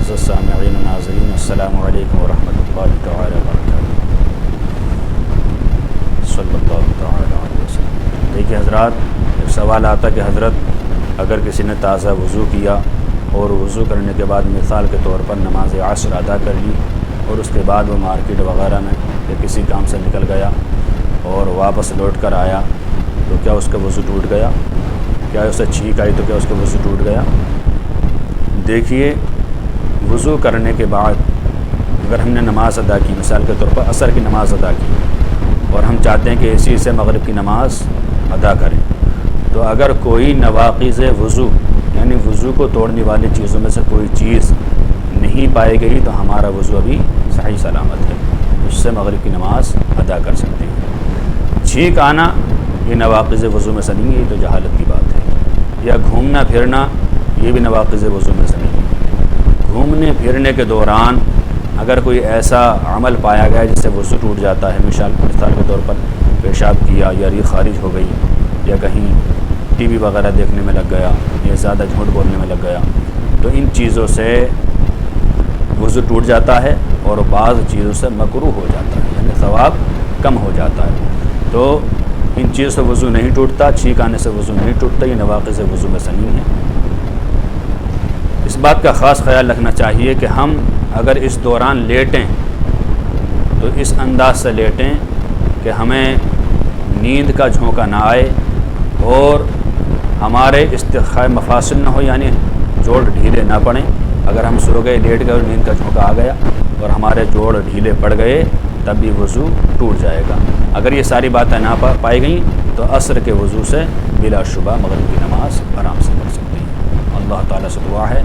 معزز سامعین و ناظرین، السلام علیکم ورحمۃ اللہ تعالی وبرکاتہ۔ صلی اللہ تعالی علیہ وسلم۔ دیکھیے حضرات، ایک سوال آتا کہ حضرت اگر کسی نے تازہ وضو کیا اور وضو کرنے کے بعد مثال کے طور پر نماز عصر ادا کر لی اور اس کے بعد وہ مارکیٹ وغیرہ میں یا کسی کام سے نکل گیا اور واپس لوٹ کر آیا تو کیا اس کا وضو ٹوٹ گیا؟ کیا اسے چھینک آئی تو کیا اس کا وضو ٹوٹ گیا؟ دیکھیے، وضو کرنے کے بعد اگر ہم نے نماز ادا کی، مثال کے طور پر عصر کی نماز ادا کی اور ہم چاہتے ہیں کہ اسی سے مغرب کی نماز ادا کریں، تو اگر کوئی نواقض وضو یعنی وضو کو توڑنے والی چیزوں میں سے کوئی چیز نہیں پائی گئی تو ہمارا وضو ابھی صحیح سلامت ہے، اس سے مغرب کی نماز ادا کر سکتے ہیں۔ چھینک آنا یہ نواقض وضو میں سے نہیں ہے، یہ تو جہالت کی بات ہے۔ یا گھومنا پھرنا یہ بھی نواقض وضو میں سے نہیں ہے۔ گھومنے پھرنے کے دوران اگر کوئی ایسا عمل پایا گیا جس سے وضو ٹوٹ جاتا ہے، مثال کے طور پر پیشاب کیا یا ریح خارج ہو گئی یا کہیں ٹی وی وغیرہ دیکھنے میں لگ گیا یا زیادہ جھوٹ بولنے میں لگ گیا، تو ان چیزوں سے وضو ٹوٹ جاتا ہے اور بعض چیزوں سے مکروہ ہو جاتا ہے، یعنی ثواب کم ہو جاتا ہے۔ تو ان چیزوں سے وضو نہیں ٹوٹتا، چھینک آنے سے وضو نہیں ٹوٹتا، یہ نواقض وضو میں سے نہیں ہے۔ اس بات کا خاص خیال رکھنا چاہیے کہ ہم اگر اس دوران لیٹیں تو اس انداز سے لیٹیں کہ ہمیں نیند کا جھونکا نہ آئے اور ہمارے استرخاء مفاصل نہ ہو، یعنی جوڑ ڈھیلے نہ پڑیں۔ اگر ہم سو گئے، لیٹ گئے اور نیند کا جھونکا آ گیا اور ہمارے جوڑ ڈھیلے پڑ گئے تب بھی وضو ٹوٹ جائے گا۔ اگر یہ ساری باتیں نہ پائی گئیں تو عصر کے وضو سے بلا شبہ مغرب کی نماز آرام سے پڑھ سکتے ہیں۔ اللہ تعالیٰ سے دعا ہے